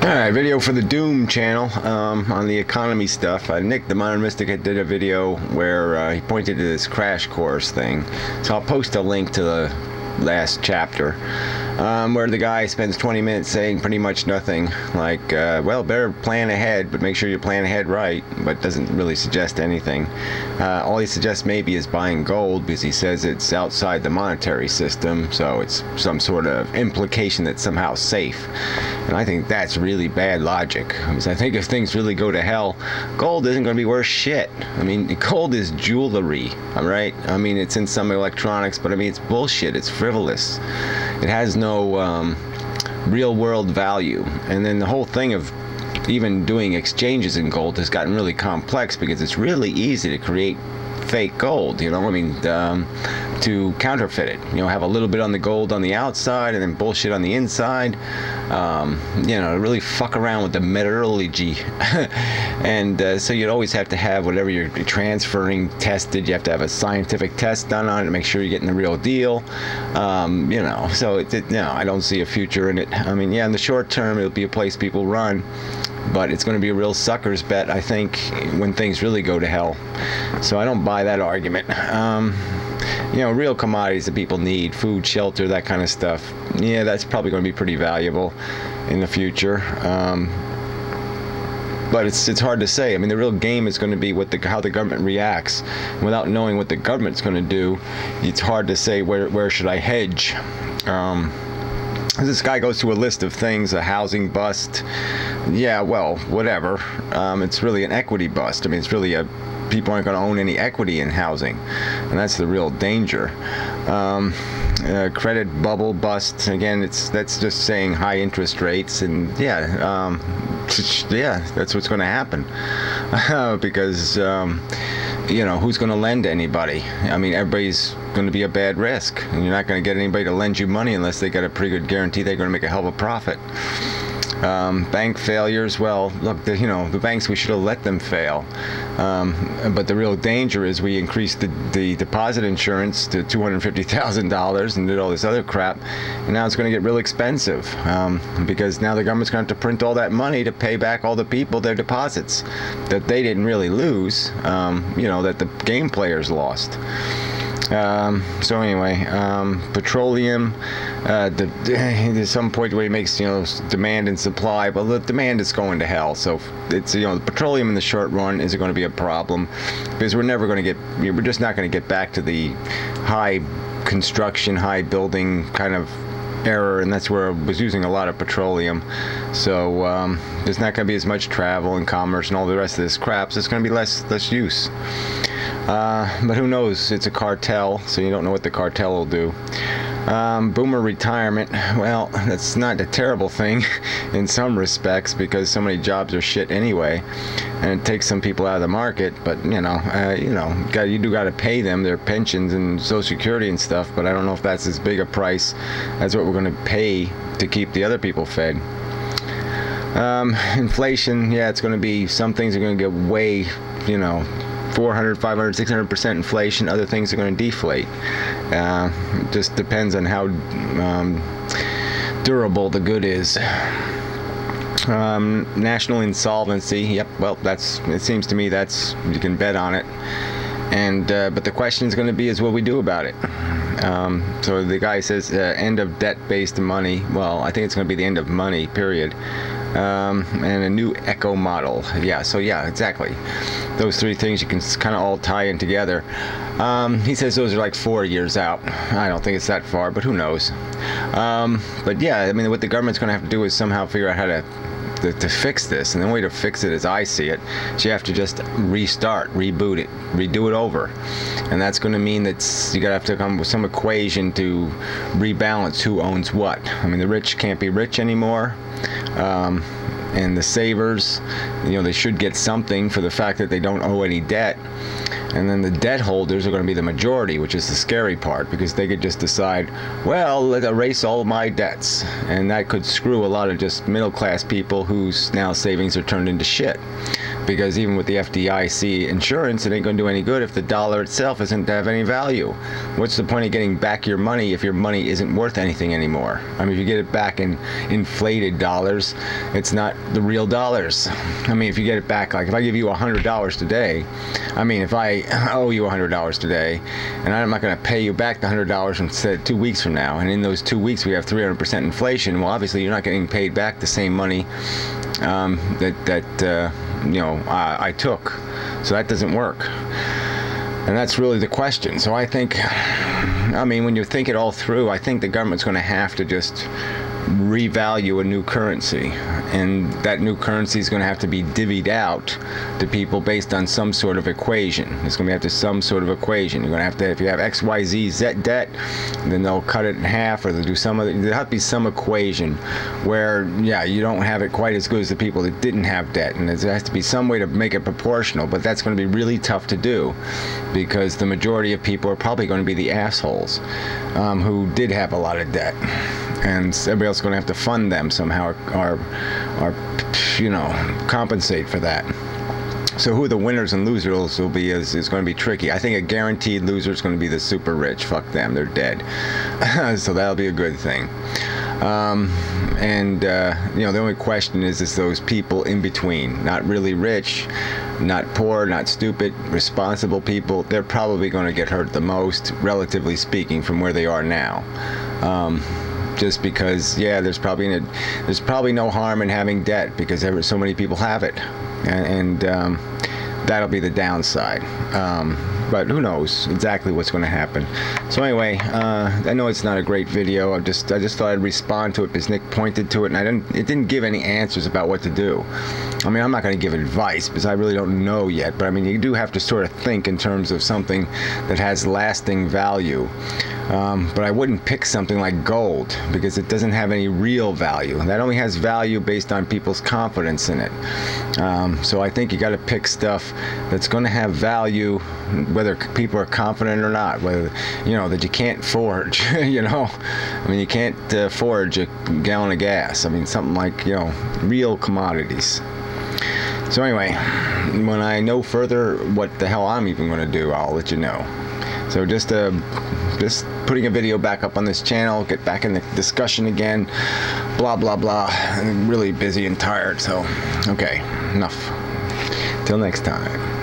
Alright, video for the Doom channel on the economy stuff. Nick the Modern Mystic did a video where he pointed to this crash course thing. So I'll post a link to the last chapter where the guy spends 20 minutes saying pretty much nothing, like well, better plan ahead, but make sure you plan ahead right, but doesn't really suggest anything. All he suggests maybe is buying gold, because he says it's outside the monetary system, so it's some sort of implication that's somehow safe. And I think that's really bad logic, because I think if things really go to hell, gold isn't going to be worth shit. I mean, gold is jewelry, alright? I mean, it's in some electronics, but I mean, it's bullshit. It's frivolous. It has no real world value. And then the whole thing of even doing exchanges in gold has gotten really complex, because it's really easy to create fake gold, you know, I mean, to counterfeit it, you know, have a little bit on the gold on the outside and then bullshit on the inside, you know, really fuck around with the metallurgy. And so you'd always have to have whatever you're transferring tested. You have to have a scientific test done on it to make sure you're getting the real deal. You know, so no, I don't see a future in it. I mean, yeah, in the short term it'll be a place people run, but it's going to be a real sucker's bet, I think, when things really go to hell. So I don't buy that argument. You know, real commodities that people need, food, shelter, that kind of stuff, yeah, that's probably going to be pretty valuable in the future. But it's hard to say. I mean, the real game is going to be how the government reacts. Without knowing what the government's going to do, it's hard to say where should I hedge. This guy goes through a list of things: a housing bust. Yeah, well, whatever. It's really an equity bust. I mean, it's really people aren't going to own any equity in housing, and that's the real danger. Credit bubble bust. Again, that's just saying high interest rates, and yeah, yeah, that's what's going to happen. Because you know, who's going to lend to anybody? I mean, everybody's going to be a bad risk, and you're not going to get anybody to lend you money unless they got a pretty good guarantee they're going to make a hell of a profit. Bank failures, well, look, you know, the banks, we should have let them fail. But the real danger is we increased the deposit insurance to $250,000 and did all this other crap, and now it's going to get real expensive, because now the government's going to have to print all that money to pay back all the people their deposits that they didn't really lose, you know, that the game players lost. So anyway, petroleum, there's some point where he makes, you know, demand and supply, but the demand is going to hell. So it's, you know, the petroleum in the short run is going to be a problem, because we're just not going to get back to the high construction, high building kind of era, and that's where it was using a lot of petroleum. So there's not going to be as much travel and commerce and all the rest of this crap, so it's going to be less use. But who knows? It's a cartel, so you don't know what the cartel will do. Boomer retirement, well, that's not a terrible thing in some respects, because so many jobs are shit anyway, and it takes some people out of the market. But you know, you do got to pay them their pensions and Social Security and stuff. But I don't know if that's as big a price as what we're going to pay to keep the other people fed. Inflation, yeah, it's going to be, some things are going to get way, you know, 400, 500, 600% inflation. Other things are going to deflate. It just depends on how durable the good is. National insolvency. Yep. Well, it seems to me that's, you can bet on it. And but the question is going to be is what we do about it. So the guy says end of debt-based money. Well, I think it's going to be the end of money, period. And a new eco model. Yeah, so yeah, exactly. Those three things you can kind of all tie in together. He says those are like 4 years out. I don't think it's that far, but who knows. But yeah, I mean, what the government's going to have to do is somehow figure out how to fix this, and the way to fix it, as I see it, is you have to just restart, reboot it, redo it over, and that's going to mean that you gotta have to come with some equation to rebalance who owns what. I mean, the rich can't be rich anymore, and the savers, you know, they should get something for the fact that they don't owe any debt. And then the debt holders are going to be the majority, which is the scary part, because they could just decide, well, let's erase all my debts. And that could screw a lot of just middle-class people whose now savings are turned into shit. because even with the FDIC insurance, it ain't going to do any good if the dollar itself isn't to have any value. What's the point of getting back your money if your money isn't worth anything anymore? I mean, if you get it back in inflated dollars, it's not the real dollars. I mean, if you get it back, like if I give you $100 today, I mean, if I owe you $100 today, and I'm not going to pay you back the $100 instead 2 weeks from now, and in those 2 weeks we have 300% inflation, well, obviously you're not getting paid back the same money I took. So that doesn't work. And that's really the question. So I think, I mean, when you think it all through, I think the government's going to have to just revalue a new currency, and that new currency is going to have to be divvied out to people based on some sort of equation. It's going to be after some sort of equation. You're going to, if you have XYZ debt, then they'll cut it in half, or they'll do some other. There'll have to be some equation where, yeah, you don't have it quite as good as the people that didn't have debt, and there has to be some way to make it proportional. But that's going to be really tough to do, because the majority of people are probably going to be the assholes who did have a lot of debt, and everybody else is going to have to fund them somehow, or compensate for that. So who the winners and losers will be is going to be tricky. I think a guaranteed loser is going to be the super rich. Fuck them, they're dead. So that'll be a good thing. The only question is those people in between, not really rich, not poor, not stupid, responsible people. They're probably going to get hurt the most, relatively speaking, from where they are now. Just because, yeah, there's probably no harm in having debt, because so many people have it, and that'll be the downside. But who knows exactly what's going to happen. So anyway, I know it's not a great video. I just thought I'd respond to it because Nick pointed to it, and it didn't give any answers about what to do. I mean, I'm not going to give advice because I really don't know yet, but I mean, you do have to sort of think in terms of something that has lasting value. But I wouldn't pick something like gold, because it doesn't have any real value. That only has value based on people's confidence in it. So I think you got to pick stuff that's going to have value, whether people are confident or not. Whether that you can't forge. I mean, you can't forge a gallon of gas. I mean, something like real commodities. So anyway, when I know further what the hell I'm even going to do, I'll let you know. So just putting a video back up on this channel, get back in the discussion again, blah blah blah. I'm really busy and tired, so okay, enough. Till next time.